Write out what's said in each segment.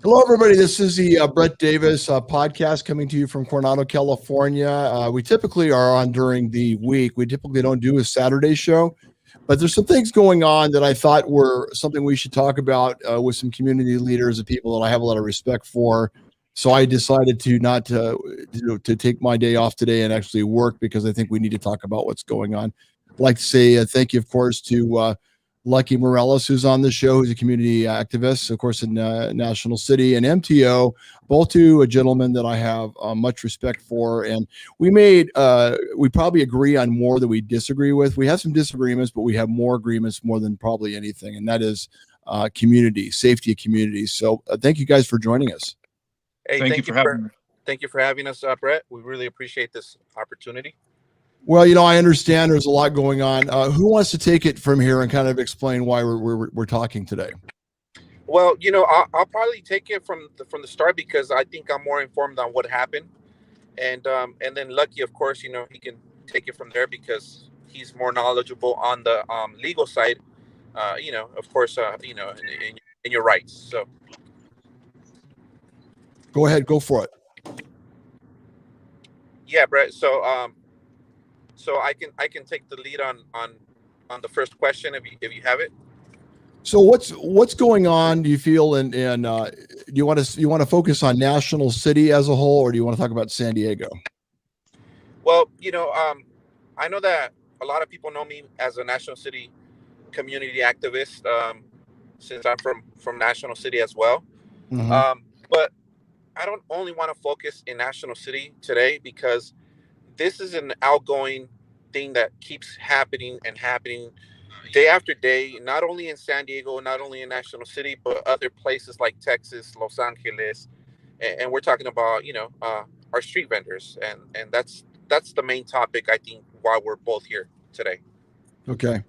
Hello, everybody. This is the Brett Davis podcast coming to you from Coronado, California. We typically are on during the week. We typically don't do a Saturday show, but there's some things going on that I thought were something we should talk about with some community leaders and people that I have a lot of respect for. So I decided to not to take my day off today and actually work because I think we need to talk about what's going on. I'd like to say thank you, of course, to Lucky Morales, who's on the show, who's a community activist, of course, in National City, and MTO, both two gentlemen that I have much respect for. And we probably agree on more than we disagree with. We have some disagreements, but we have more agreements more than probably anything. And that is community, safety of communities. So thank you guys for joining us. Hey, thank you for having me. Thank you for having us, Brett. We really appreciate this opportunity. Well, I understand there's a lot going on. Who wants to take it from here and kind of explain why we're talking today? Well, I'll probably take it from the start because I think I'm more informed on what happened, and then Lucky, of course, he can take it from there because he's more knowledgeable on the legal side. Of course, in your rights. So, go ahead, go for it. Yeah, Brett. So I can take the lead on the first question if you have it. So what's going on? Do you feel and do you want to focus on National City as a whole, or do you want to talk about San Diego? Well, I know that a lot of people know me as a National City community activist since I'm from National City as well. Mm-hmm. But I don't only want to focus in National City today because this is an outgoing thing that keeps happening and happening day after day, not only in San Diego, not only in National City, but other places like Texas, Los Angeles, and we're talking about our street vendors, and that's the main topic I think why we're both here today. Okay.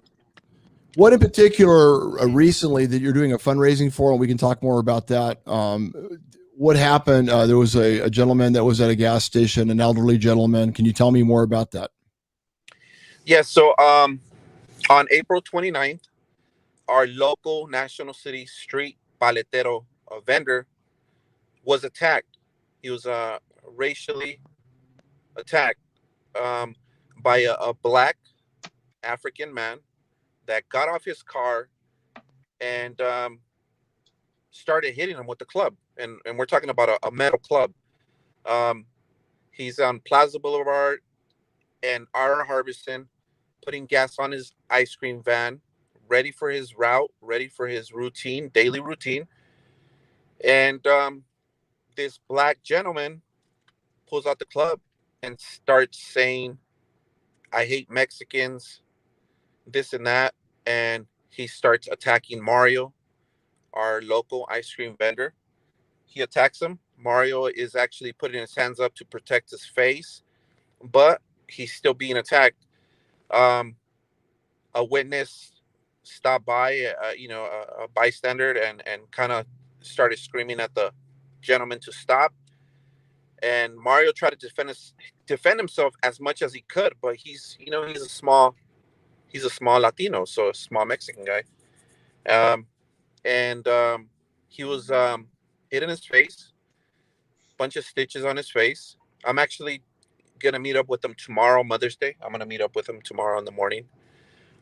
What in particular recently that you're doing a fundraising for, and we can talk more about that. What happened? There was a gentleman that was at a gas station, an elderly gentleman. Can you tell me more about that? Yeah, so on April 29th, our local National City street paletero vendor was attacked. He was racially attacked by a black African man that got off his car and started hitting him with the club. And we're talking about a metal club. He's on Plaza Boulevard and R. Harbison, putting gas on his ice cream van, ready for his route, ready for his daily routine. And this black gentleman pulls out the club and starts saying, "I hate Mexicans," this and that. And he starts attacking Mario, our local ice cream vendor. He attacks him. Mario is actually putting his hands up to protect his face, but he's still being attacked. Um, a witness stopped by, a bystander, and kind of started screaming at the gentleman to stop. And Mario tried to defend himself as much as he could, but he's a small Latino, so a small Mexican guy. And he was hit in his face, bunch of stitches on his face. I'm actually gonna meet up with him tomorrow, Mother's Day. I'm gonna meet up with him tomorrow in the morning.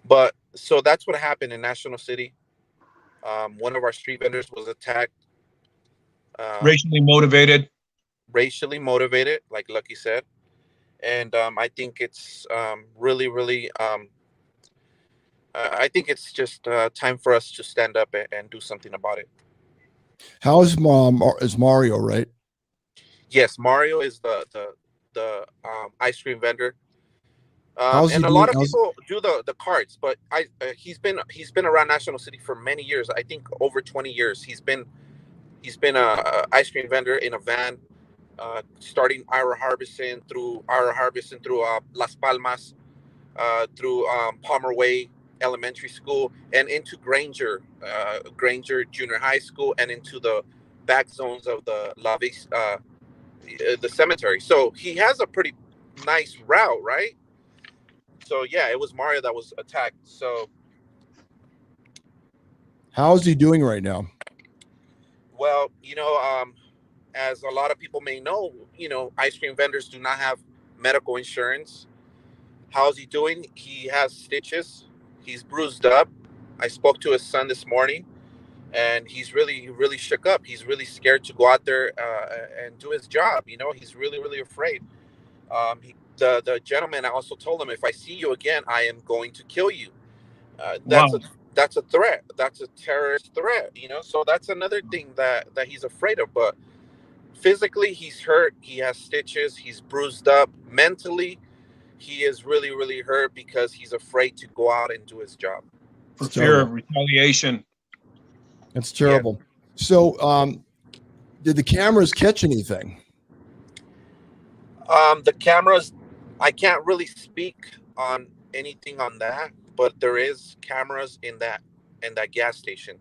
But so that's what happened in National City. One of our street vendors was attacked. Racially motivated. Racially motivated, like Lucky said. And I think it's really, really. I think it's just time for us to stand up and do something about it. How is Mario, right? Yes, Mario is the ice cream vendor. And a doing? lot of people do the carts, but he's been around National City for many years. I think over 20 years. He's been a ice cream vendor in a van, starting Ira Harbison through Las Palmas, through Palmer Way Elementary School, and into Granger Junior High School, and into the back zones of the La Vista, the cemetery. So he has a pretty nice route, right? So yeah, it was Mario that was attacked. So how is he doing right now? Well, as a lot of people may know, ice cream vendors do not have medical insurance. How's he doing? He has stitches. He's bruised up. I spoke to his son this morning, and he's really, really shook up. He's really scared to go out there and do his job. He's really, really afraid. The gentleman, I also told him, if I see you again, I am going to kill you. Wow. That's a threat. That's a terrorist threat. So that's another thing that he's afraid of. But physically, he's hurt. He has stitches. He's bruised up. Mentally, he is really, really hurt because he's afraid to go out and do his job. For fear of retaliation. That's terrible. Yeah. So, did the cameras catch anything? The cameras, I can't really speak on anything on that, but there is cameras in that gas station.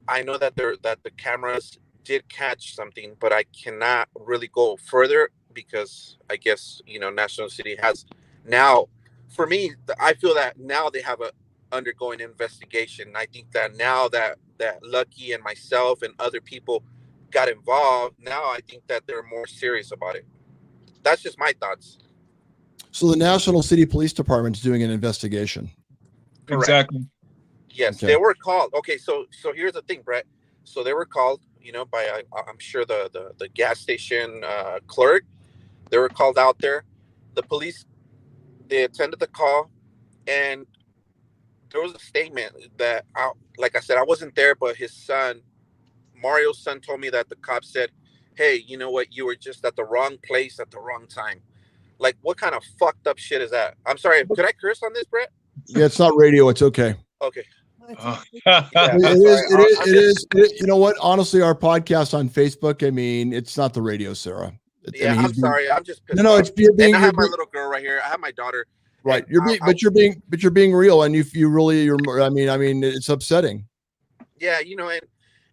I know that the cameras did catch something, but I cannot really go further because I guess National City has now. For me, I feel that now they have a undergoing investigation. I think that now that Lucky and myself and other people got involved, now I think that they're more serious about it. That's just my thoughts. So the National City Police Department is doing an investigation. Correct. Exactly. Yes, okay. They were called. Okay, so here's the thing, Brett. So they were called, by I'm sure the gas station clerk. They were called out there. The police, they attended the call, and there was a statement that, like I said, I wasn't there, but his son, Mario's son, told me that the cop said, "Hey, you know what? You were just at the wrong place at the wrong time." Like, what kind of fucked up shit is that? I'm sorry. Could I curse on this, Brett? Yeah, it's not radio. It's okay. Okay. It is. You know what? Honestly, our podcast on Facebook, I mean, it's not the radio, Sarah. I'm sorry. I'm just pissed off. No, it's being. I have my little girl right here. I have my daughter. Right. You're being real, and you're. I mean, it's upsetting. Yeah,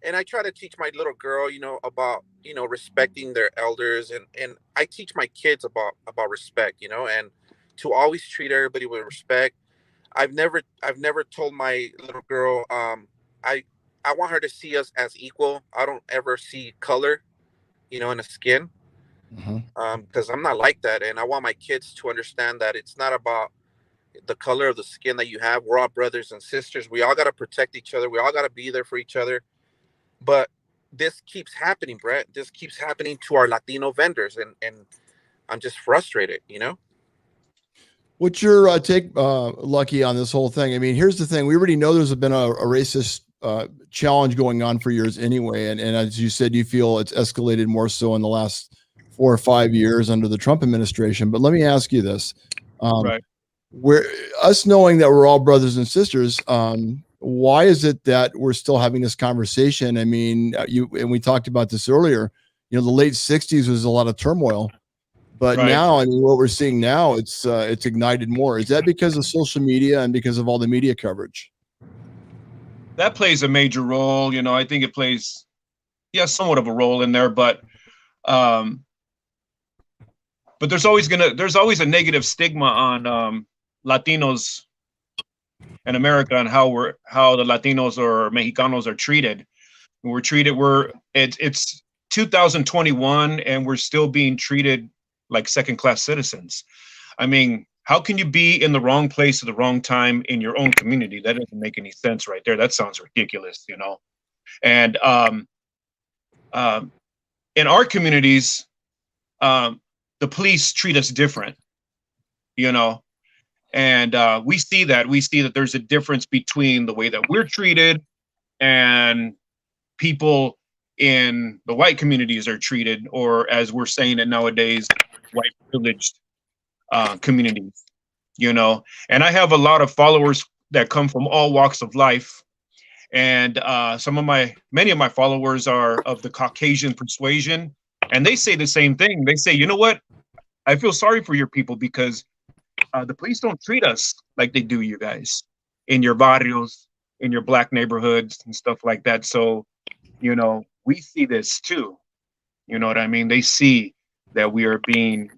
and I try to teach my little girl, about, respecting their elders, and I teach my kids about respect, and to always treat everybody with respect. I've never told my little girl, I want her to see us as equal. I don't ever see color, in a skin, because I'm not like that, and I want my kids to understand that it's not about the color of the skin that you have. We're all brothers and sisters. We all got to protect each other. We all got to be there for each other. But this keeps happening, Brett. This keeps happening to our Latino vendors, and I'm just frustrated, What's your take, Lucky, on this whole thing? I mean, here's the thing. We already know there's been a racist challenge going on for years anyway. And as you said, you feel it's escalated more so in the last 4 or 5 years under the Trump administration. But let me ask you this. Right. We're us knowing that we're all brothers and sisters. Why is it that we're still having this conversation? I mean, and we talked about this earlier, the late 60s was a lot of turmoil. But right. Now, I mean, what we're seeing now, it's ignited more. Is that because of social media and because of all the media coverage? That plays a major role. I think it plays, somewhat of a role in there. But there's always a negative stigma on Latinos in America and how the Latinos or Mexicanos are treated. It's 2021 and we're still being treated like second-class citizens. I mean, how can you be in the wrong place at the wrong time in your own community? That doesn't make any sense right there. That sounds ridiculous, And in our communities, the police treat us different, and we see that there's a difference between the way that we're treated and people in the white communities are treated, or as we're saying it nowadays, white privileged communities, and I have a lot of followers that come from all walks of life. And many of my followers are of the Caucasian persuasion, and they say the same thing. They say, you know what? I feel sorry for your people because the police don't treat us like they do you guys in your barrios, in your black neighborhoods and stuff like that. So, we see this too. You know what I mean? They see that we are being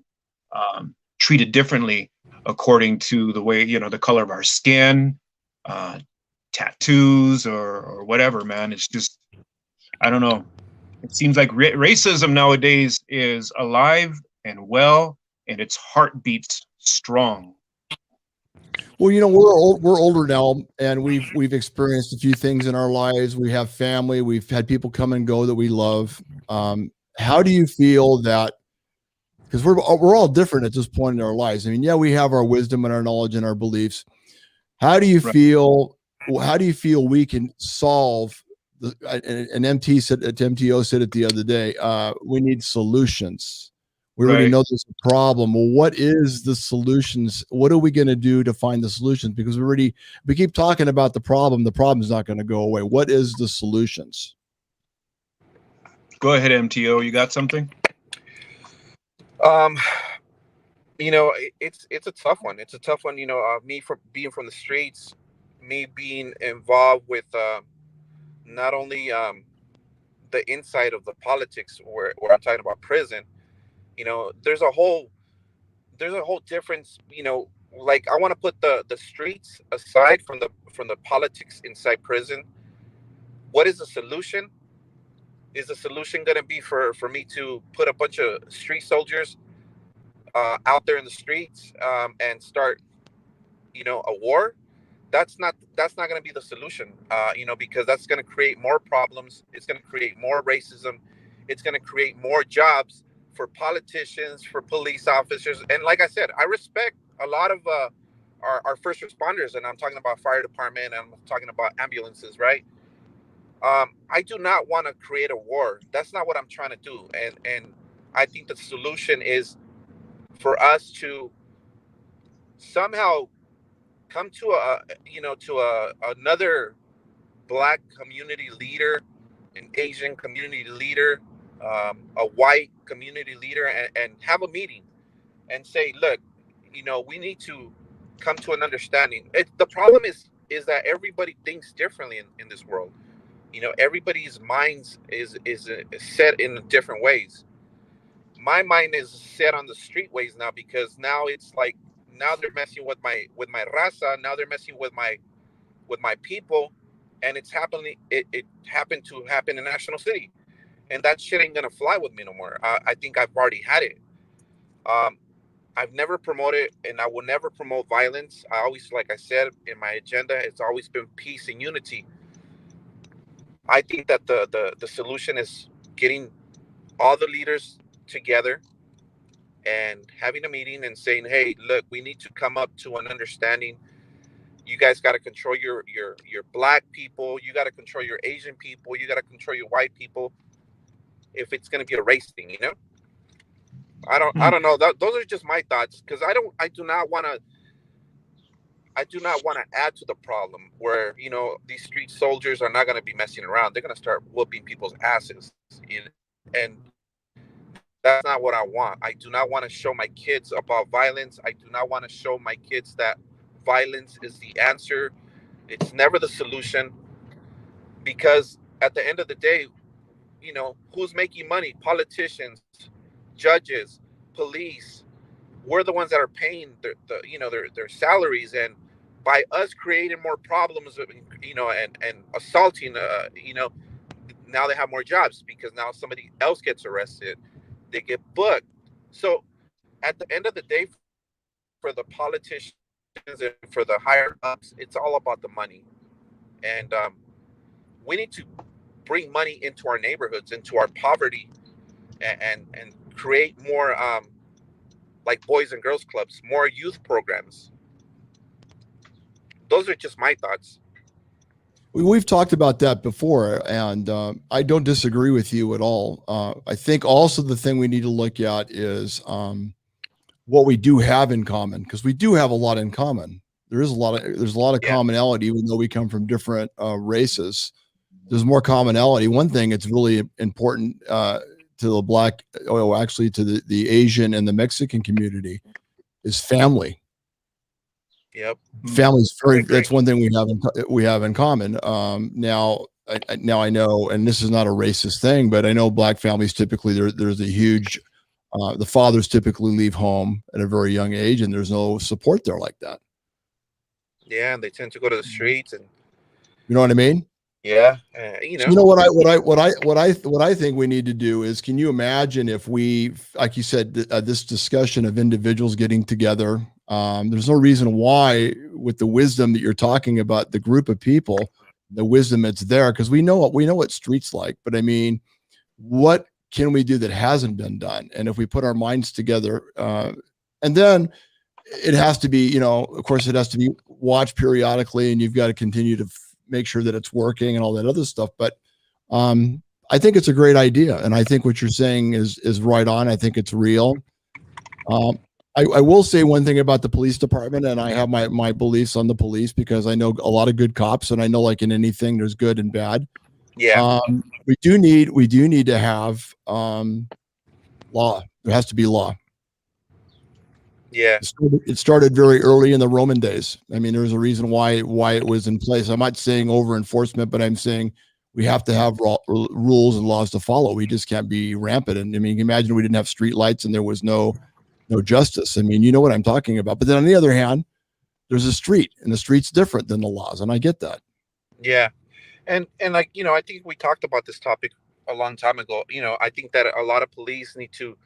treated differently according to the way, the color of our skin, tattoos or whatever, man. It's just, I don't know. It seems like racism nowadays is alive and well, and its heart beats strong. Well, we're older now, and we've experienced a few things in our lives. We have family. We've had people come and go that we love. How do you feel that? Because we're all different at this point in our lives. I mean, yeah, we have our wisdom and our knowledge and our beliefs. How do you Right. feel? How do you feel we can solve? An MTO said it the other day. We need solutions. We already Right. know there's a problem. Well, what is the solutions? What are we going to do to find the solutions? Because we keep talking about the problem. The problem's not going to go away. What is the solutions? Go ahead, MTO. You got something? It's a tough one. It's a tough one. Me from being from the streets, me being involved with not only the inside of the politics where I'm talking about prison. There's a whole difference. Like I want to put the streets aside from the politics inside prison. What is the solution? Is the solution going to be for me to put a bunch of street soldiers out there in the streets and start a war? That's not going to be the solution, because that's going to create more problems. It's going to create more racism. It's going to create more jobs for politicians, for police officers. And like I said, I respect a lot of our first responders, and I'm talking about fire department, and I'm talking about ambulances, right? I do not want to create a war. That's not what I'm trying to do. And I think the solution is for us to somehow come to another black community leader, an Asian community leader, a white community leader, and have a meeting and say, look, we need to come to an understanding. The problem is that everybody thinks differently in this world. Everybody's minds is set in different ways. My mind is set on the street ways now, because now it's like, now they're messing with my raza. Now they're messing with my people, and it's happening. It happened to happen in National City, and that shit ain't gonna fly with me no more. I think I've already had it. Um, I've never promoted, and I will never promote violence. I always, like I said, in my agenda, it's always been peace and unity. I think that the solution is getting all the leaders together and having a meeting and saying, hey, look, we need to come up to an understanding. You guys got to control your black people. You got to control your Asian people. You got to control your white people. If it's going to be a race thing. I don't know. Those are just my thoughts, because I do not want to add to the problem where these street soldiers are not going to be messing around. They're going to start whooping people's asses, and that's not what I want. I do not want to show my kids about violence. I do not want to show my kids that violence is the answer. It's never the solution, because at the end of the day, who's making money? Politicians, judges, police. We're the ones that are paying their salaries, and by us creating more problems, and assaulting, now they have more jobs, because now somebody else gets arrested, they get booked. So at the end of the day, for the politicians and for the higher ups, it's all about the money. And we need to bring money into our neighborhoods, into our poverty, and create more like boys and girls clubs, more youth programs. Those are just my thoughts. We've talked about that before, and I don't disagree with you at all. I think also the thing we need to look at is what we do have in common, because we do have a lot in common. There's a lot of Yeah. commonality, even though we come from different races. There's more commonality. One thing it's really important to the black, actually to the Asian and the Mexican community, is family. Yep. Family's I agree. that's one thing we have in common. Now I know, and this is not a racist thing, but I know black families typically there's a huge the fathers typically leave home at a very young age, and there's no support there like that. Yeah, and they tend to go to the streets, and You know what I mean? Yeah, So, you know what I think we need to do is, can you imagine if we, like you said, this discussion of individuals getting together? There's no reason why, with the wisdom that you're talking about, the group of people, the wisdom that's there, because we know what streets like. But I mean, what can we do that hasn't been done? And if we put our minds together, and then it has to be, of course, it has to be watched periodically, and you've got to continue to make sure that it's working and all that other stuff. But I think it's a great idea, and I think what you're saying is right on. I think it's real. Um, I will say one thing about the police department, and I have my beliefs on the police, because I know a lot of good cops, and I know, like in anything, there's good and bad. yeah, We do need to have law. There has to be law. yeah, It started very early in the Roman days. I mean, there's a reason why it was in place. I'm not saying over enforcement, but I'm saying we have to have rules and laws to follow. We just can't be rampant. And I mean, imagine we didn't have street lights and there was no justice. I mean, you know what I'm talking about. But then on the other hand, there's a street, and the street's different than the laws, and I get that. yeah. And like, I think we talked about this topic a long time ago. I think that a lot of police need to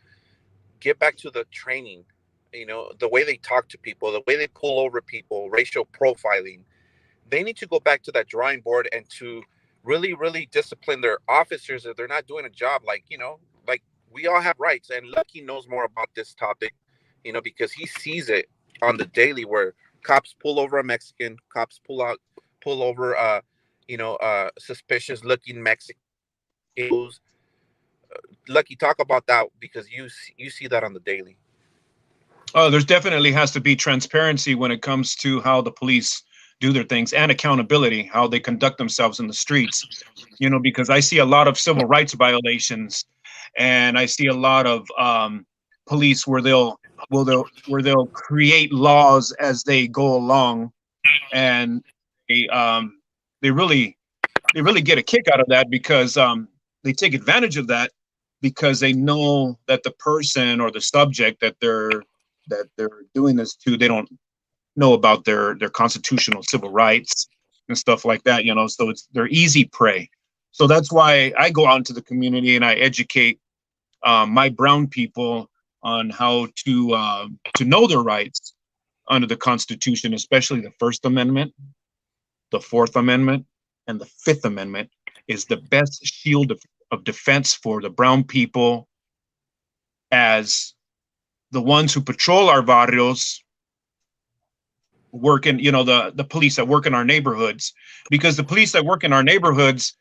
get back to the training. The way they talk to people, the way they pull over people, racial profiling. They need to go back to that drawing board and to really, really discipline their officers if they're not doing a job. Like we all have rights, and Lucky knows more about this topic, because he sees it on the daily, where cops pull over a Mexican, cops pull over, suspicious looking Mexicans. Lucky, talk about that, because you see that on the daily. Oh, there's definitely has to be transparency when it comes to how the police do their things, and accountability, how they conduct themselves in the streets. Because I see a lot of civil rights violations, and I see a lot of police where they'll create laws as they go along, and they really get a kick out of that, because they take advantage of that, because they know that the person or the subject that they're doing this to, they don't know about their constitutional civil rights and stuff like that. So they're easy prey. So that's why I go out into the community and I educate my brown people on how to know their rights under the Constitution, especially the First Amendment, the Fourth Amendment, and the Fifth Amendment is the best shield of defense for the brown people, as the ones who patrol our barrios, work in, the police that work in our neighborhoods. Because the police that work in our neighborhoods,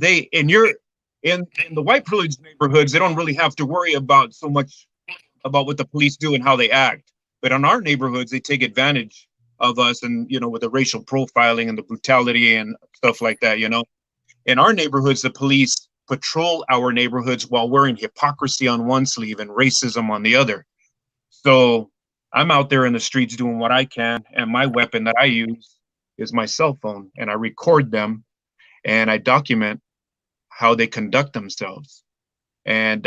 in the white privileged neighborhoods, they don't really have to worry about so much about what the police do and how they act. But in our neighborhoods, they take advantage of us, and with the racial profiling and the brutality and stuff like that. In our neighborhoods, the police patrol our neighborhoods while wearing hypocrisy on one sleeve and racism on the other. So I'm out there in the streets doing what I can, and my weapon that I use is my cell phone, and I record them and I document how they conduct themselves, and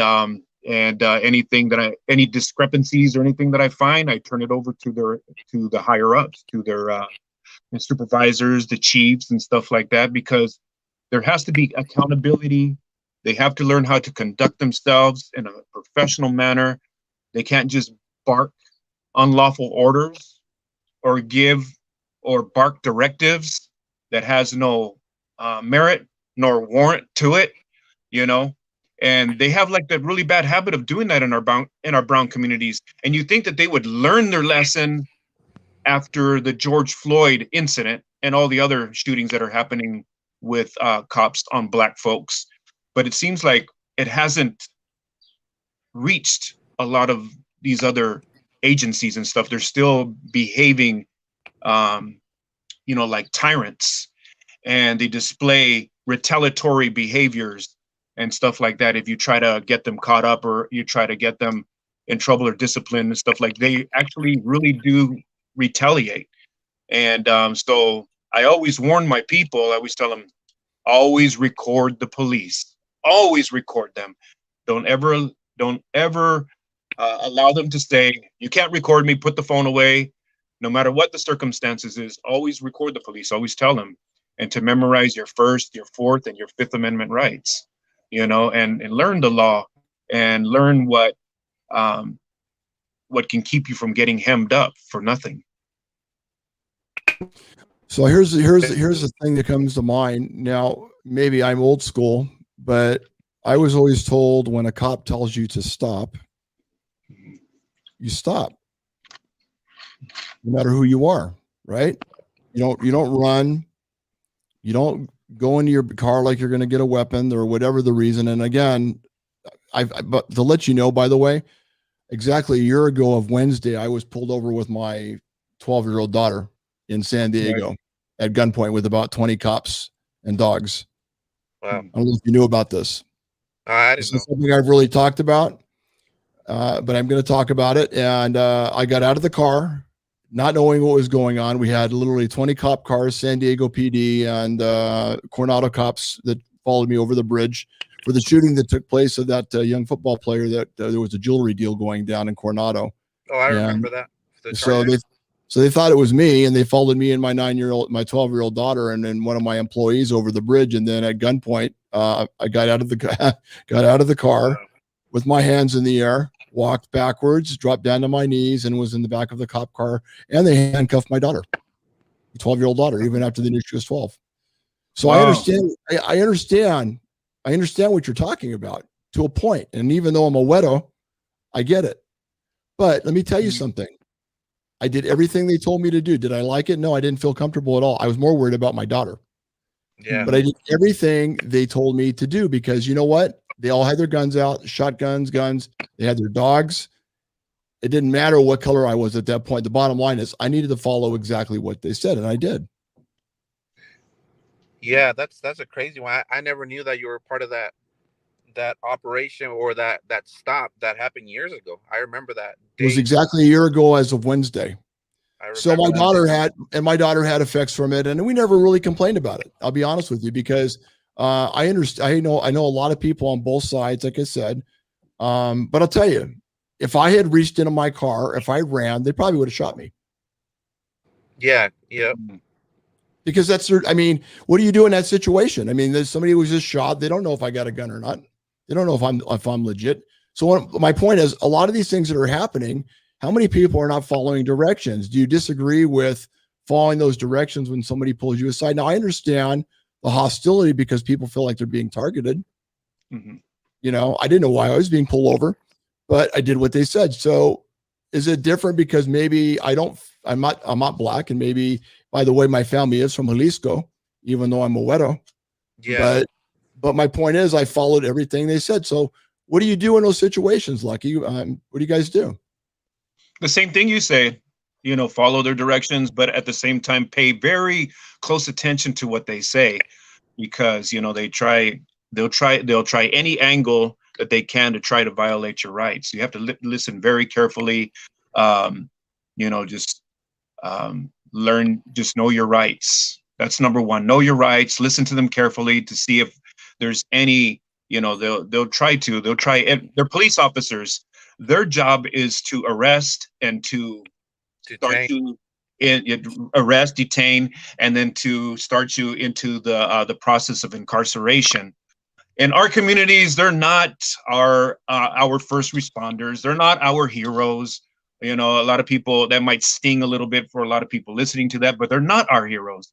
any discrepancies or anything that I find, I turn it over to the higher ups, to their supervisors, the chiefs, and stuff like that, because there has to be accountability. They have to learn how to conduct themselves in a professional manner. They can't just bark unlawful orders or give or bark directives that has no merit nor warrant to it, and they have like that really bad habit of doing that in our brown communities. And you think that they would learn their lesson after the George Floyd incident and all the other shootings that are happening with cops on Black folks, but it seems like it hasn't reached a lot of these other agencies and stuff. They're still behaving like tyrants, and they display retaliatory behaviors and stuff like that if you try to get them caught up, or you try to get them in trouble or discipline and stuff. Like, they actually really do retaliate. And so I always warn my people, I always tell them, always record the police, always record them. Don't ever allow them to say, you can't record me, put the phone away. No matter what the circumstances is, always record the police, always tell them. and to memorize your First, your Fourth, and your Fifth Amendment rights, and learn the law and learn what can keep you from getting hemmed up for nothing. So here's the thing that comes to mind. Now, maybe I'm old school, but I was always told when a cop tells you to stop, you stop, no matter who you are, right? You don't run, you don't go into your car like you're going to get a weapon or whatever the reason. And again, but to let you know, by the way, exactly a year ago of Wednesday, I was pulled over with my 12-year-old daughter in San Diego at gunpoint with about 20 cops and dogs. Wow. I don't know if you knew about this. I This didn't is know. something I've really talked about, but I'm going to talk about it. And I got out of the car, not knowing what was going on. We had literally 20 cop cars, San Diego PD and Coronado cops that followed me over the bridge for the shooting that took place of that young football player that there was a jewelry deal going down in Coronado. Oh, I remember that. So they thought it was me, and they followed me and my 12-year-old daughter, and then one of my employees over the bridge. And then at gunpoint, I got out of the car with my hands in the air, walked backwards, dropped down to my knees, and was in the back of the cop car. And they handcuffed my daughter, 12-year-old daughter, even after they knew she was 12. So wow. I understand what you're talking about to a point. And even though I'm a wedo, I get it. But let me tell you something. I did everything they told me to do. Did I like it? No, I didn't feel comfortable at all. I was more worried about my daughter. Yeah. But I did everything they told me to do because you know what? They all had their guns out, shotguns, guns. They had their dogs. It didn't matter what color I was at that point. The bottom line is I needed to follow exactly what they said, and I did. Yeah, that's a crazy one. I never knew that you were part of that operation or that stop that happened years ago. I remember that. It was exactly a year ago as of Wednesday. So my daughter had effects from it, and we never really complained about it. I'll be honest with you, because I understand. I know a lot of people on both sides, like I said. But I'll tell you, if I had reached into my car, if I ran, they probably would have shot me. Yeah. Yep. Because that's their, I mean, what do you do in that situation? I mean, there's somebody who was just shot. They don't know if I got a gun or not. They don't know if I'm legit. So my point is, a lot of these things that are happening, how many people are not following directions? Do you disagree with following those directions when somebody pulls you aside? Now, I understand the hostility because people feel like they're being targeted. Mm-hmm. I didn't know why I was being pulled over, but I did what they said. So is it different because maybe I'm not black, and maybe, by the way, my family is from Jalisco, even though I'm a Wedo. Yeah. But my point is, I followed everything they said. So what do you do in those situations, Lucky? What do you guys do? The same thing you say, follow their directions, but at the same time, pay very close attention to what they say, because, they'll try any angle that they can to try to violate your rights. You have to listen very carefully, learn, just know your rights. That's number one. Know your rights, listen to them carefully to see if there's any, they'll try, they're police officers. Their job is to arrest and to arrest, detain, and then to start you into the process of incarceration. In our communities, they're not our first responders. They're not our heroes. A lot of people, that might sting a little bit for a lot of people listening to that, but they're not our heroes.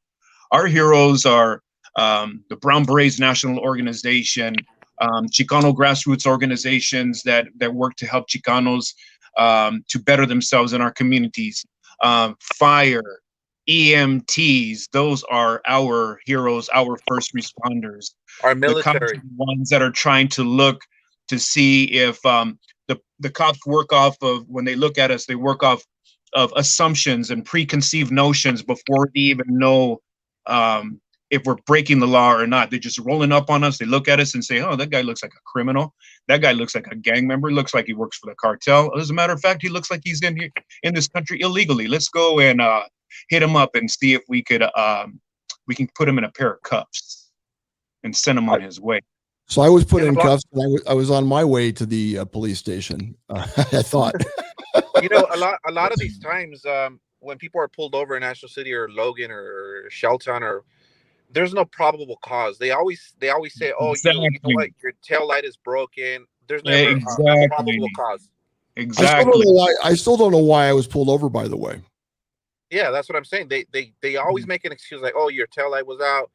Our heroes are the Brown Berets National Organization, Chicano grassroots organizations that work to help Chicanos to better themselves in our communities. Fire, EMTs, those are our heroes, our first responders. Our military. The ones that are trying to look to see if the cops work off of, when they look at us, they work off of assumptions and preconceived notions before they even know if we're breaking the law or not. They're just rolling up on us. They look at us and say, oh, that guy looks like a criminal. That guy looks like a gang member. Looks like he works for the cartel. As a matter of fact, he looks like he's in here in this country illegally. Let's go and hit him up and see if we can put him in a pair of cuffs and send him on his way. So I was put in cuffs, and I was on my way to the police station. I thought. A lot of these times when people are pulled over in National City or Logan or Shelton, or there's no probable cause. They always say, oh, you know what, Exactly. your tail light is broken. There's never a probable Exactly. cause. Exactly. I still don't know why I was pulled over, by the way. Yeah, that's what I'm saying. They always make an excuse like, oh, your tail light was out.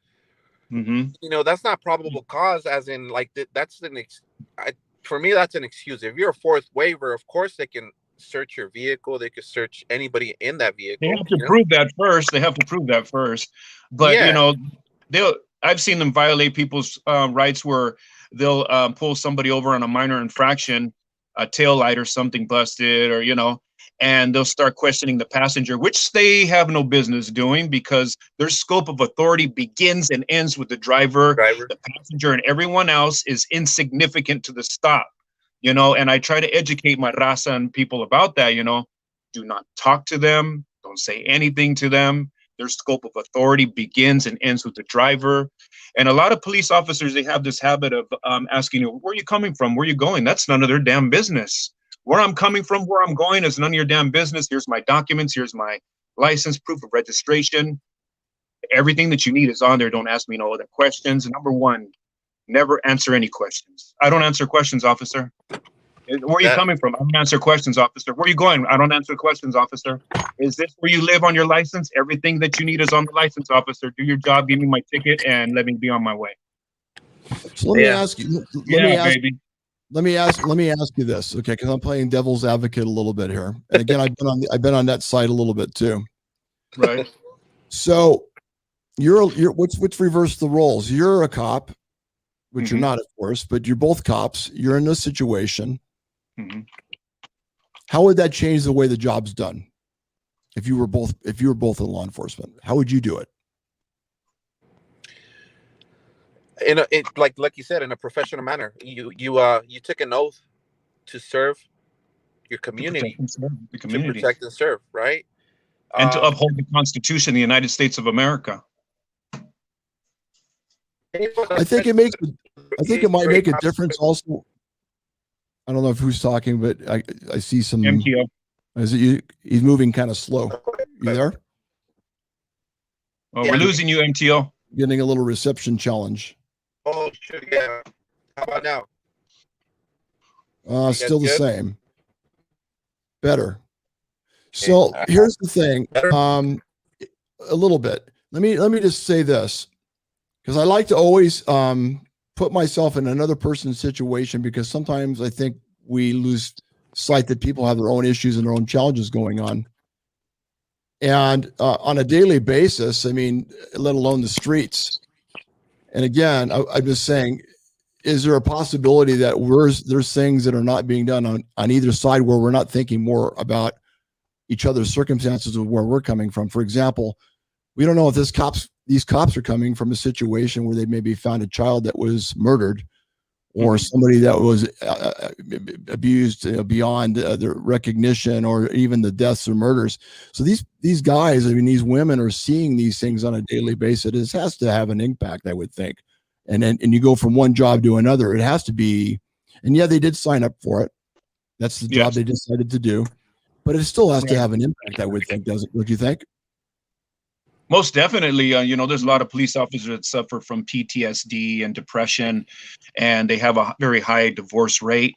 Mm-hmm. You know, that's not probable cause, as in like that's for me, that's an excuse. If you're a fourth waiver, of course they can search your vehicle. They could search anybody in that They vehicle. have to prove that first. They have to prove that first. But Yeah, they'll. I've seen them violate people's rights where they'll pull somebody over on a minor infraction, a tail light or something busted, or and they'll start questioning the passenger, which they have no business doing because their scope of authority begins and ends with the driver. driver. The passenger and everyone else is insignificant to the stop. And I try to educate my raza and people about that. Do not talk to them. Don't say anything to them. Their scope of authority begins and ends with the driver. And a lot of police officers, they have this habit of asking you, where are you coming from? Where are you going? That's none of their damn business. Where I'm coming from, where I'm going is none of your damn business. Here's my documents. Here's my license, proof of registration. Everything that you need is on there. Don't ask me no other questions. Number one, never answer any questions. I don't answer questions, officer. Where are you coming from? I don't answer questions, officer. Where are you going? I don't answer questions, officer. Is this where you live on your license? Everything that you need is on the license, officer. Do your job, give me my ticket, and let me be on my way. So let me ask you. Baby. Let me ask you this, okay? Because I'm playing devil's advocate a little bit here, and again, I've been on that side a little bit too. Right. So you're what's reverse the roles? You're a cop, which you're not, of course, but you're both cops. You're in this situation. How would that change the way the job's done? If you were both in law enforcement, how would you do it? Like you said, in a professional manner. You took an oath to serve your community, to protect and serve, right? And to uphold the Constitution of the United States of America. I think it might make a difference also. I don't know if who's talking, but I see some MTO. Is it you? He's moving kind of slow. You there? Well, we're losing you, MTO. Getting a little reception challenge. Oh, sure, yeah. How about now? Still the same. Better. So here's the thing. A little bit. Let me just say this, because I like to always put myself in another person's situation, because sometimes I think we lose sight that people have their own issues and their own challenges going on. And on a daily basis, I mean, let alone the streets. And again, I'm just saying, is there a possibility that there's things that are not being done on either side where we're not thinking more about each other's circumstances of where we're coming from? For example, we don't know if these cops are coming from a situation where they maybe found a child that was murdered, or somebody that was abused beyond their recognition, or even the deaths or murders. So these guys, I mean, these women are seeing these things on a daily basis. It has to have an impact, I would think. And you go from one job to another. It has to be, and yeah, they did sign up for it. That's the job they decided to do. But it still has to have an impact, I would think, doesn't? Would you think? Most definitely. There's a lot of police officers that suffer from PTSD and depression, and they have a very high divorce rate.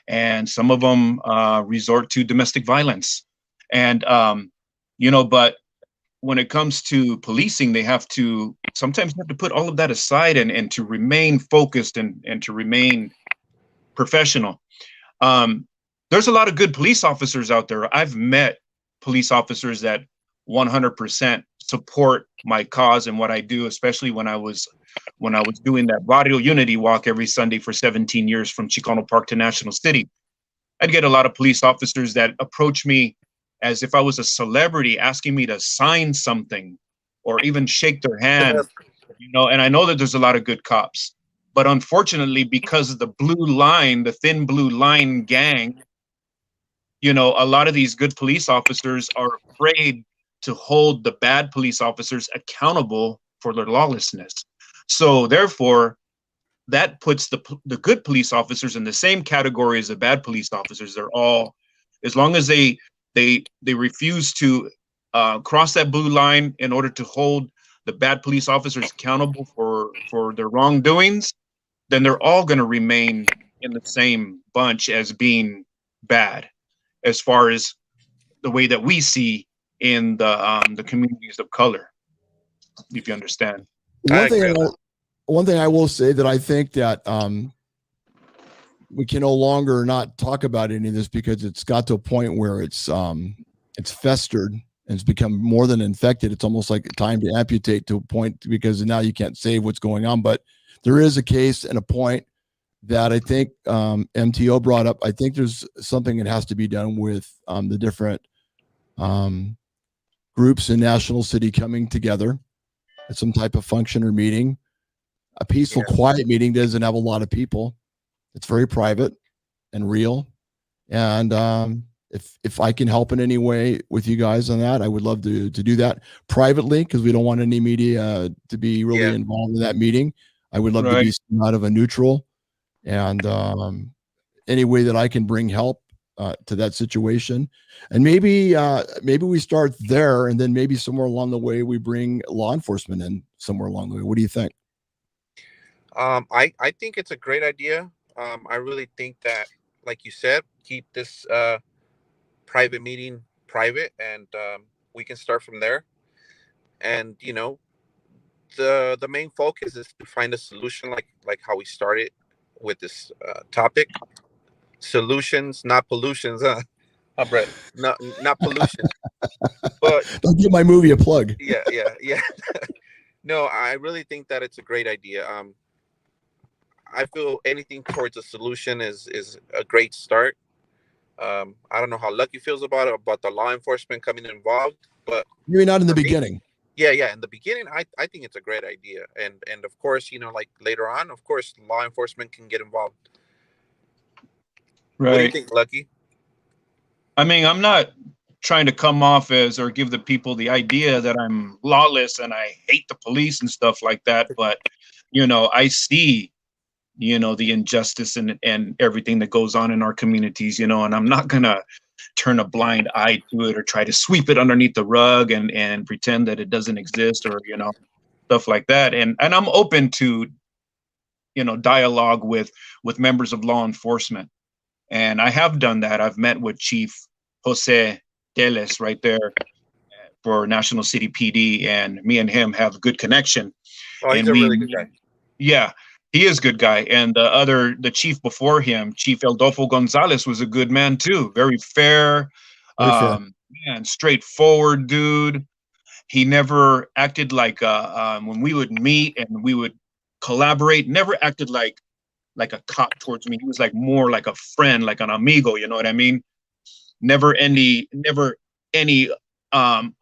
And some of them resort to domestic violence. And, but when it comes to policing, they sometimes have to put all of that aside and to remain focused and to remain professional. There's a lot of good police officers out there. I've met police officers that 100% support my cause and what I do, especially when I was doing that Barrio Unity walk every Sunday for 17 years from Chicano Park to National City. I'd get a lot of police officers that approach me as if I was a celebrity, asking me to sign something or even shake their hand, and I know that there's a lot of good cops, but unfortunately, because of the thin blue line gang, a lot of these good police officers are afraid to hold the bad police officers accountable for their lawlessness. So therefore, that puts the good police officers in the same category as the bad police officers. They're all, as long as they refuse to cross that blue line in order to hold the bad police officers accountable for their wrongdoings, then they're all going to remain in the same bunch as being bad, as far as the way that we see in the communities of color, if you understand. One thing I will say that I think that we can no longer not talk about any of this, because it's got to a point where it's festered and it's become more than infected. It's almost like time to amputate to a point, because now you can't save what's going on. But there is a case and a point that I think MTO brought up. I think there's something that has to be done with the different groups in National City coming together at some type of function or meeting. A peaceful, quiet meeting doesn't have a lot of people. It's very private and real. And if I can help in any way with you guys on that, I would love to do that privately, because we don't want any media to be really involved in that meeting. I would love to be out of a neutral, and any way that I can bring help to that situation. And maybe we start there, and then maybe somewhere along the way we bring law enforcement in somewhere along the way. What do you think? I think it's a great idea. I really think that, like you said, keep this private meeting private, and we can start from there. And the main focus is to find a solution, like how we started with this topic. Solutions, not pollutions, huh? Brett, not pollution. But don't give my movie a plug. Yeah. No, I really think that it's a great idea. I feel anything towards a solution is a great start. I don't know how Lucky feels about it, about the law enforcement coming involved, but you're not in the beginning. Yeah. In the beginning, I think it's a great idea. And of course, like later on, of course, law enforcement can get involved. Right. What do you think, Lucky? I mean, I'm not trying to come off as, or give the people the idea that I'm lawless and I hate the police and stuff like that. But, I see, the injustice and everything that goes on in our communities, and I'm not going to turn a blind eye to it or try to sweep it underneath the rug and pretend that it doesn't exist, or, stuff like that. And I'm open to, dialogue with members of law enforcement. And I have done that. I've met with Chief Jose Teles right there for National City PD, and me and him have a good connection. Oh, he's a really good guy. Yeah, he is a good guy. And the chief before him, Chief Eldolfo Gonzalez, was a good man too. Very fair, man, straightforward dude. He never acted like when we would meet and we would collaborate, never acted like a cop towards me. He was more like a friend, like an amigo, you know what I mean? Never any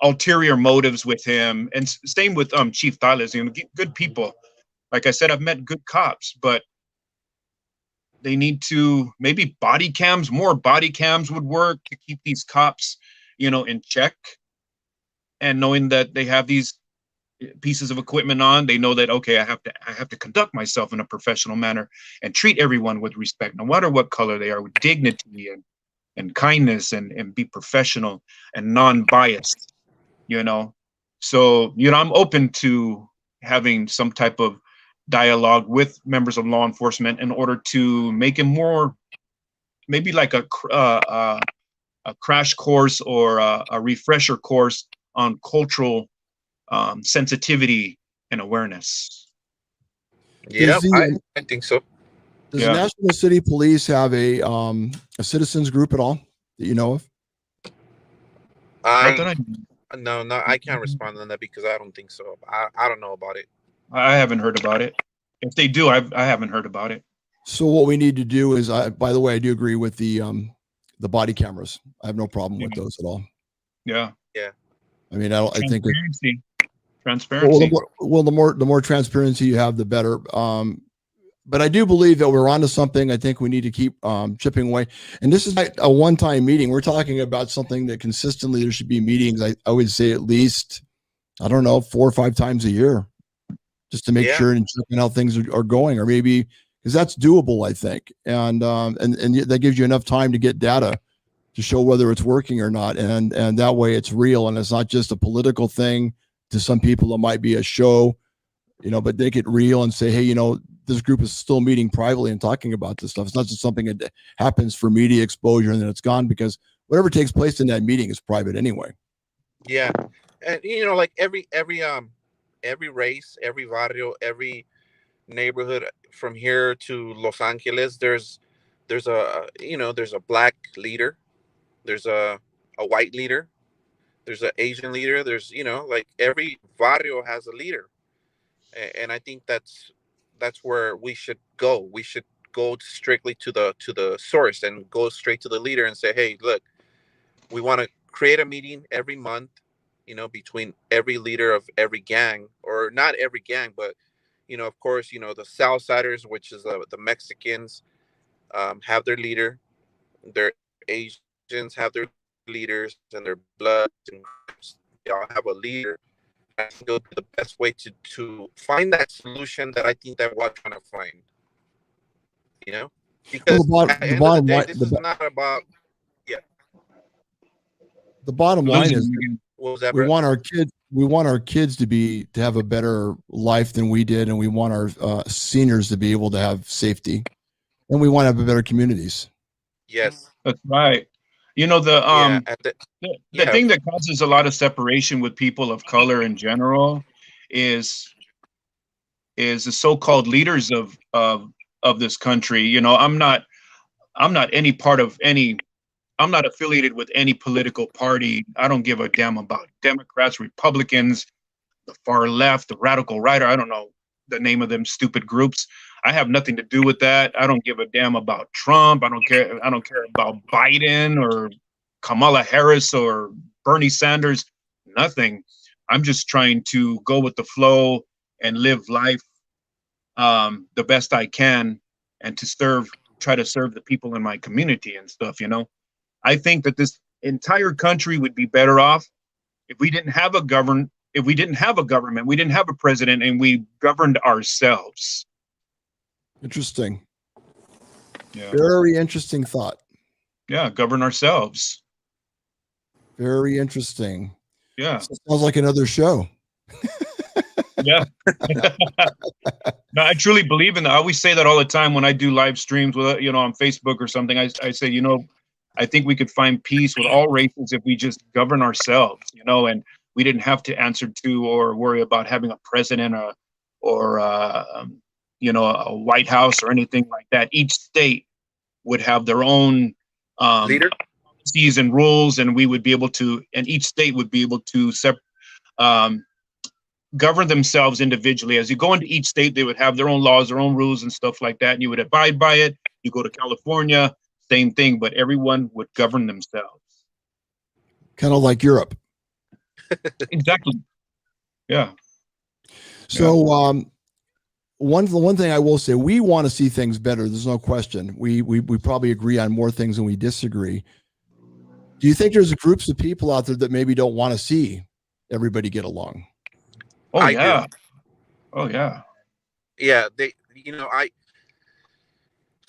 ulterior motives with him. And same with Chief Thales, good people. Like I said, I've met good cops, but they need to, maybe more body cams would work to keep these cops, in check. And knowing that they have these pieces of equipment on, they know that, okay, I have to conduct myself in a professional manner and treat everyone with respect, no matter what color they are, with dignity and kindness, and be professional and non-biased, So, I'm open to having some type of dialogue with members of law enforcement in order to make it more, maybe like a crash course or a refresher course on cultural sensitivity and awareness. Yeah, I think so. Does the National City Police have a citizens group at all that you know of? No, I can't respond on that because I don't think so. I don't know about it. I haven't heard about it. If they do, I haven't heard about it. So what we need to do is, by the way, I do agree with the body cameras. I have no problem with those at all. Yeah. I mean, I think transparency. Well, the more transparency you have, the better. But I do believe that we're onto something. I think we need to keep chipping away. And this is not a one-time meeting. We're talking about something that consistently there should be meetings. I would say at least, 4 or 5 times a year, just to make sure and checking how things are going, or maybe because that's doable, I think. And that gives you enough time to get data to show whether it's working or not. And that way it's real, and it's not just a political thing To some people, it might be a show, but they get real and say, hey, this group is still meeting privately and talking about this stuff. It's not just something that happens for media exposure and then it's gone, because whatever takes place in that meeting is private anyway. Yeah. And like every race, every barrio, every neighborhood from here to Los Angeles, there's a black leader, there's a white leader, there's an Asian leader, there's like every barrio has a leader. And I think that's where we should go. We should go strictly to the source and go straight to the leader and say, hey, look, we want to create a meeting every month, between every leader of every gang, or not every gang, but of course, the Southsiders, which is the Mexicans, have their leader. Their Asians have their leaders, and their Bloods and Crips, they all have a leader. I think it'll be the best way to find that solution that I think that we're trying to find. Well, Because at the end of the day, this is not about. Yeah. The bottom line is, what was that, we Brett? want our kids to have a better life than we did, and we want our seniors to be able to have safety, and we want to have better communities. Yes, that's right. The thing that causes a lot of separation with people of color in general is the so-called leaders of this country. I'm not any part of any. I'm not affiliated with any political party. I don't give a damn about Democrats, Republicans, the far left, the radical right. I don't know the name of them stupid groups. I have nothing to do with that. I don't give a damn about Trump. I don't care about Biden or Kamala Harris or Bernie Sanders. Nothing. I'm just trying to go with the flow and live life the best I can, and to try to serve the people in my community and stuff. I think that this entire country would be better off if we didn't have a government, we didn't have a president, and we governed ourselves. Interesting. Yeah. Very interesting thought. Yeah, govern ourselves. Very interesting. Yeah. Sounds like another show. Yeah. No, I truly believe in that. I always say that all the time when I do live streams with, on Facebook or something. I say, I think we could find peace with all races if we just govern ourselves, and we didn't have to answer to or worry about having a president or a White House or anything like that. Each state would have their own leader, policies and rules, and each state would be able to govern themselves individually. As you go into each state, they would have their own laws, their own rules and stuff like that, and you would abide by it. You go to California, same thing, but everyone would govern themselves. Kind of like Europe. Exactly. Yeah. So one thing I will say, we want to see things better. There's no question. We probably agree on more things than we disagree. Do you think there's groups of people out there that maybe don't want to see everybody get along? Oh, yeah. Do. Oh, yeah. Yeah.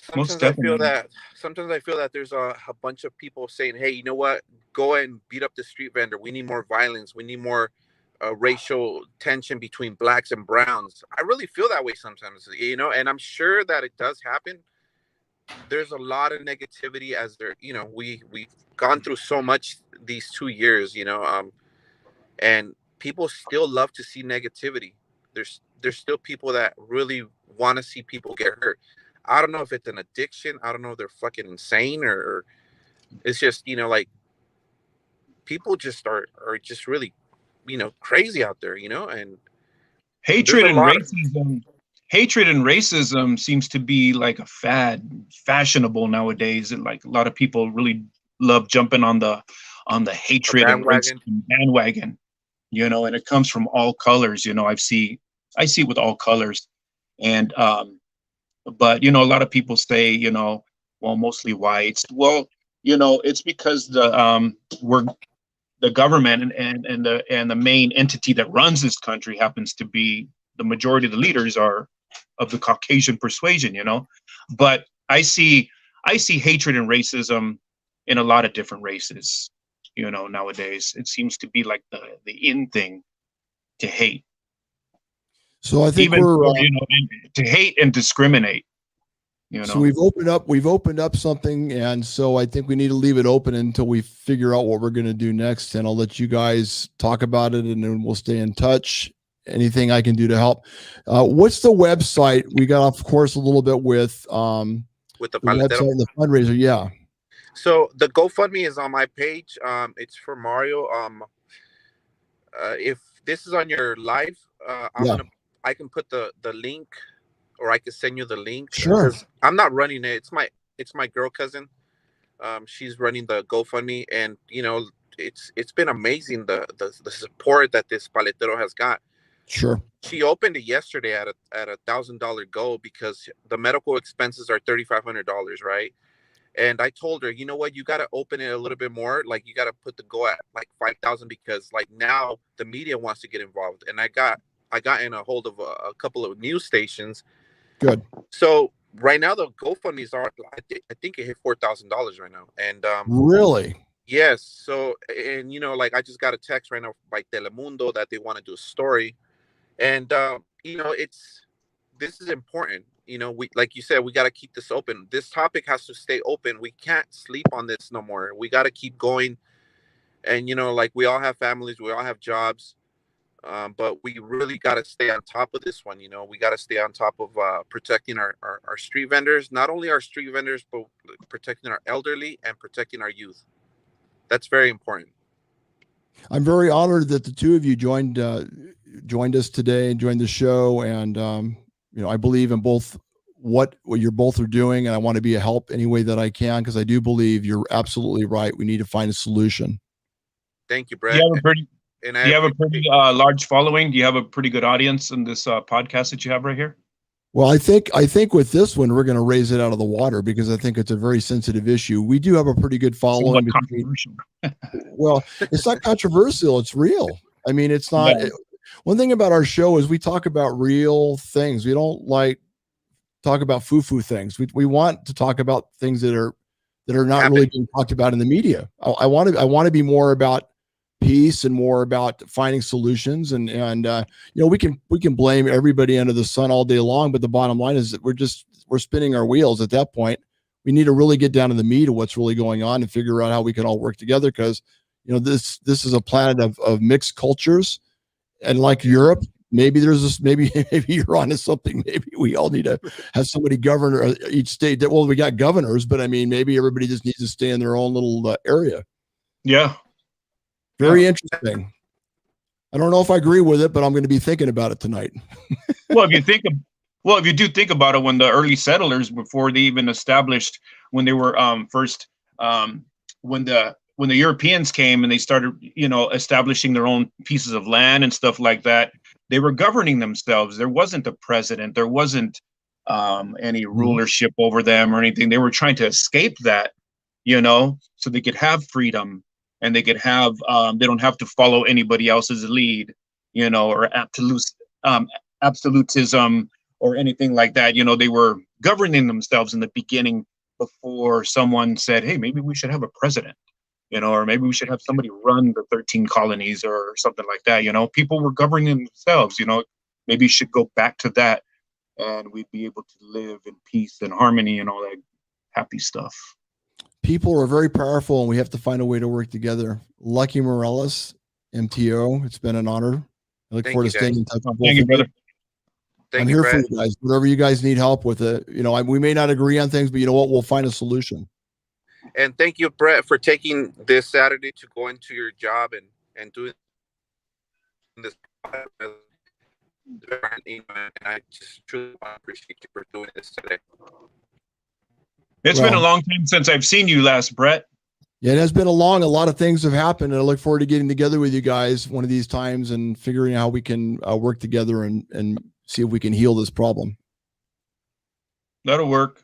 Sometimes I feel that there's a bunch of people saying, hey, you know what? Go and beat up the street vendor. We need more violence. We need more racial tension between blacks and browns. I really feel that way sometimes, and I'm sure that it does happen. There's a lot of negativity as we've gone through so much these 2 years, and people still love to see negativity. There's still people that really want to see people get hurt. I don't know if it's an addiction. I don't know if they're fucking insane or it's just, like people just are just really, crazy out there, and hatred and racism seems to be like a fashionable nowadays. And like a lot of people really love jumping on the hatred and racism bandwagon, and it comes from all colors. I see it with all colors. And but a lot of people say, well, mostly whites. Well, it's because the government and the main entity that runs this country happens to be the majority of the leaders are of the Caucasian persuasion, but I see hatred and racism in a lot of different races, nowadays. It seems to be like the in thing. to hate. So I think Even we're to hate and discriminate. So we've opened up something, and so I think we need to leave it open until we figure out what we're going to do next. And I'll let you guys talk about it, and then we'll stay in touch. Anything I can do to help. What's the website? We got off course a little bit with the website and the fundraiser. Yeah. So the GoFundMe is on my page. It's for Mario. If this is on your live, I can put the link, or I can send you the link. Sure. I'm not running it. It's my girl cousin. She's running the GoFundMe, and it's been amazing the support that this paletero has got. Sure. She opened it yesterday at a $1,000 goal because the medical expenses are $3,500, right? And I told her, you know what, you got to open it a little bit more. Like, you got to put the goal at like 5,000, because like now the media wants to get involved. And I got in a hold of a couple of news stations. Good. So right now the GoFundMe's are, I think it hit $4,000 right now. And really? Yes. So, and like I just got a text right now by Telemundo that they want to do a story. And this is important. We, like you said, we got to keep this open. This topic has to stay open. We can't sleep on this no more. We got to keep going. And like, we all have families, we all have jobs, but we really got to stay on top of this one. We got to stay on top of protecting our street vendors. Not only our street vendors, but protecting our elderly and protecting our youth. That's very important. I'm very honored that the two of you joined us today and joined the show. And, I believe in both what you're both are doing. And I want to be a help any way that I can, because I do believe you're absolutely right. We need to find a solution. Thank you, Brett. Do you have a pretty large following? Do you have a pretty good audience in this podcast that you have right here? Well, I think with this one, we're going to raise it out of the water, because I think it's a very sensitive issue. We do have a pretty good following. Well, it's not controversial. It's real. I mean, it's not. Yeah. One thing about our show is we talk about real things. We don't talk about foo-foo things. We want to talk about things that are not really being talked about in the media. I want to be more about peace and more about finding solutions. And we can blame everybody under the sun all day long, but the bottom line is that we're spinning our wheels at that point. We need to really get down to the meat of what's really going on and figure out how we can all work together, because this is a planet of mixed cultures. And like Europe, maybe maybe you're onto something. Maybe we all need to have somebody govern each state. Well, we got governors, but I mean, maybe everybody just needs to stay in their own little area. Yeah. Very interesting. I don't know if I agree with it, but I'm going to be thinking about it tonight. Well, if you do think about it, when the early settlers, before they even established, when they were when the Europeans came and they started, establishing their own pieces of land and stuff like that, they were governing themselves. There wasn't a president. There wasn't any rulership over them or anything. They were trying to escape that, so they could have freedom, and they could have, they don't have to follow anybody else's lead, or absolutism or anything like that. They were governing themselves in the beginning before someone said, hey, maybe we should have a president. Or maybe we should have somebody run the 13 colonies or something like that. People were governing themselves. Maybe you should go back to that, and we'd be able to live in peace and harmony and all that happy stuff. People are very powerful, and we have to find a way to work together. Lucky Morales, MTO, it's been an honor. I look forward to staying in touch. Thank you, brother. I'm here for you guys. Whatever you guys need help with it. We may not agree on things, but you know what? We'll find a solution. And thank you, Brett, for taking this Saturday to go into your job and doing this. And I just truly appreciate you for doing this today. It's been a long time since I've seen you last, Brett. Yeah, it has been a lot of things have happened, and I look forward to getting together with you guys one of these times and figuring out how we can work together and see if we can heal this problem. That'll work.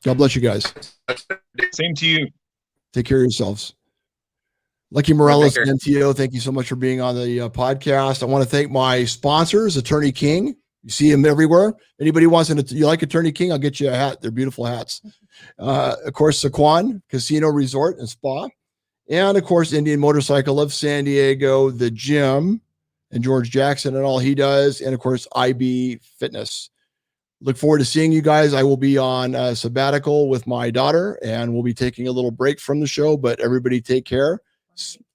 God bless you guys. Same to you. Take care of yourselves. Lucky Morales, MTO, thank you so much for being on the podcast. I want to thank my sponsors, Attorney King. You see him everywhere. Anybody wants you like Attorney King? I'll get you a hat. They're beautiful hats. Of course, Saquon Casino Resort and Spa. And of course, Indian Motorcycle of San Diego, the gym, and George Jackson and all he does. And of course, IB Fitness. Look forward to seeing you guys. I will be on a sabbatical with my daughter, and we'll be taking a little break from the show, but everybody take care.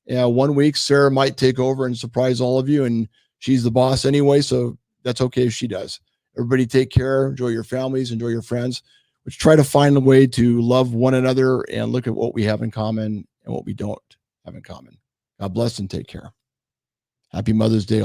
Yeah, 1 week, Sarah might take over and surprise all of you, and she's the boss anyway, so that's okay if she does. Everybody take care. Enjoy your families. Enjoy your friends. Let's try to find a way to love one another and look at what we have in common and what we don't have in common. God bless and take care. Happy Mother's Day.